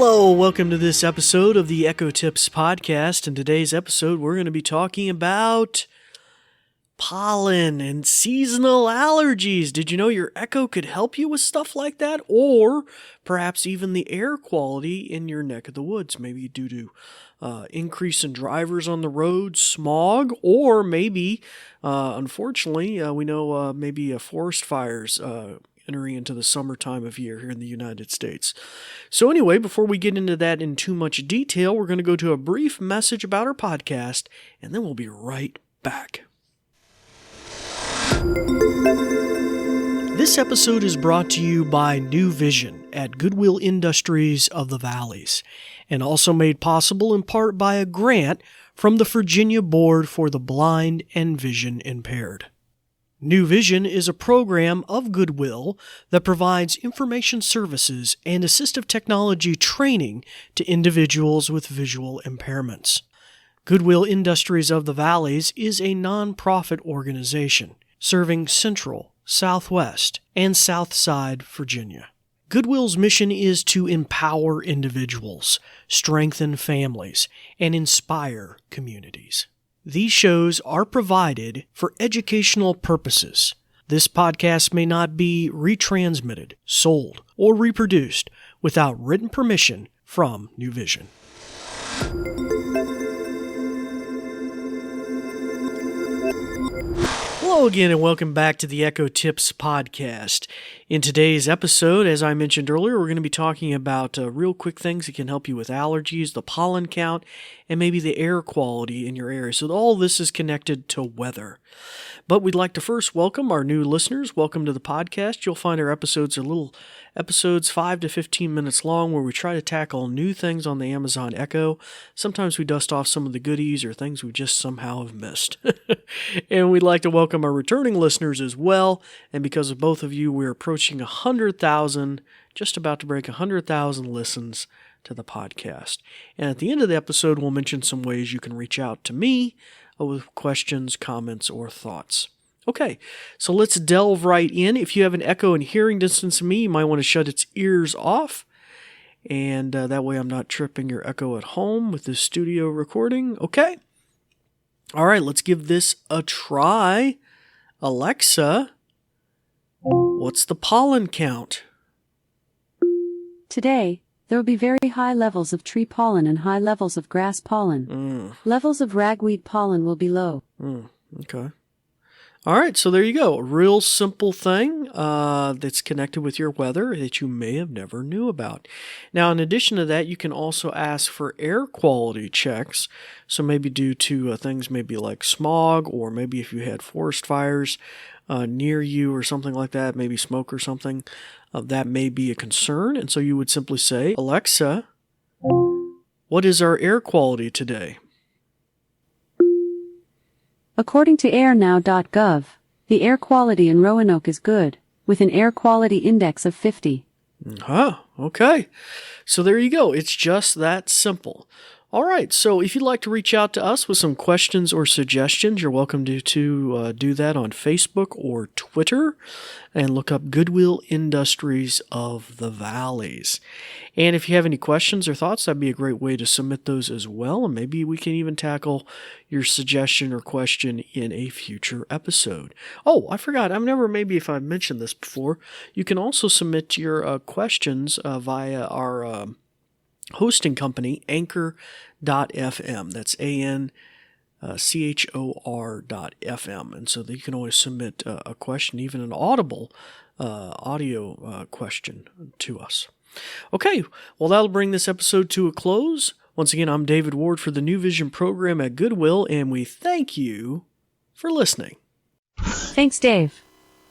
Hello, welcome to this episode of the Echo Tips podcast. In today's episode, we're going to be talking about pollen and seasonal allergies. Did you know your Echo could help you with stuff like that? Or perhaps even the air quality in your neck of the woods, maybe due to increase in drivers on the road, smog, or maybe, unfortunately, we know maybe forest fires entering into the summertime of year here in the United States. So anyway, before we get into that in too much detail, we're going to go to a brief message about our podcast, and then we'll be right back. This episode is brought to you by New Vision at Goodwill Industries of the Valleys, and also made possible in part by a grant from the Virginia Board for the Blind and Vision Impaired. New Vision is a program of Goodwill that provides information services and assistive technology training to individuals with visual impairments. Goodwill Industries of the Valleys is a nonprofit organization serving Central, Southwest, and Southside Virginia. Goodwill's mission is to empower individuals, strengthen families, and inspire communities. These shows are provided for educational purposes. This podcast may not be retransmitted, sold, or reproduced without written permission from New Vision. Hello again and welcome back to the Echo Tips podcast. In today's episode, as I mentioned earlier, we're going to be talking about real quick things that can help you with allergies, the pollen count, and maybe the air quality in your area. So all this is connected to weather. But we'd like to first welcome our new listeners. Welcome to the podcast. You'll find our episodes episodes 5 to 15 minutes long where we try to tackle new things on the Amazon Echo. Sometimes we dust off some of the goodies or things we just somehow have missed. And we'd like to welcome our returning listeners as well. And because of both of you, we're approaching 100,000, just about to break 100,000 listens to the podcast. And at the end of the episode, we'll mention some ways you can reach out to me with questions, comments, or thoughts. Okay, so let's delve right in. If you have an Echo in hearing distance of me, you might want to shut its ears off. And that way I'm not tripping your Echo at home with this studio recording. Okay. All right, let's give this a try. Alexa, what's the pollen count? Today, there will be very high levels of tree pollen and high levels of grass pollen. Levels of ragweed pollen will be low. Okay. All right, so there you go. A real simple thing that's connected with your weather that you may have never knew about. Now, in addition to that, you can also ask for air quality checks. So maybe due to things maybe like smog, or maybe if you had forest fires near you or something like that, maybe smoke or something, that may be a concern. And so you would simply say, Alexa, what is our air quality today? According to airnow.gov, the air quality in Roanoke is good, with an air quality index of 50. Okay. So there you go. It's just that simple. All right, so if you'd like to reach out to us with some questions or suggestions, you're welcome to do that on Facebook or Twitter, and look up Goodwill Industries of the Valleys. And if you have any questions or thoughts, that'd be a great way to submit those as well, and maybe we can even tackle your suggestion or question in a future episode. Oh, I forgot, maybe if I've mentioned this before, you can also submit your questions via our hosting company, Anchor.fm. That's ANCHOR.fm. And so you can always submit a question, even an audio question to us. Okay, well, that'll bring this episode to a close. Once again, I'm David Ward for the New Vision program at Goodwill, and we thank you for listening. Thanks, Dave.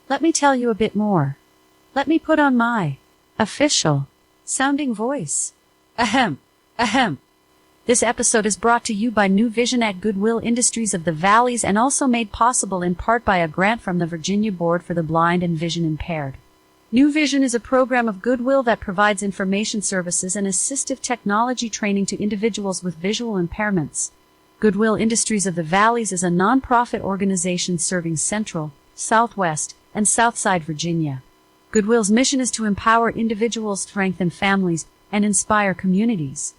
Let me tell you a bit more. Let me put on my official sounding voice. Ahem. This episode is brought to you by New Vision at Goodwill Industries of the Valleys, and also made possible in part by a grant from the Virginia Board for the Blind and Vision Impaired. New Vision is a program of Goodwill that provides information services and assistive technology training to individuals with visual impairments. Goodwill Industries of the Valleys is a nonprofit organization serving Central, Southwest, and Southside Virginia. Goodwill's mission is to empower individuals, strengthen families, and inspire communities.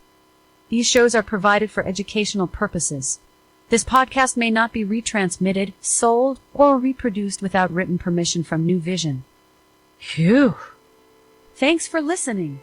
These shows are provided for educational purposes. This podcast may not be retransmitted, sold, or reproduced without written permission from New Vision. Phew! Thanks for listening.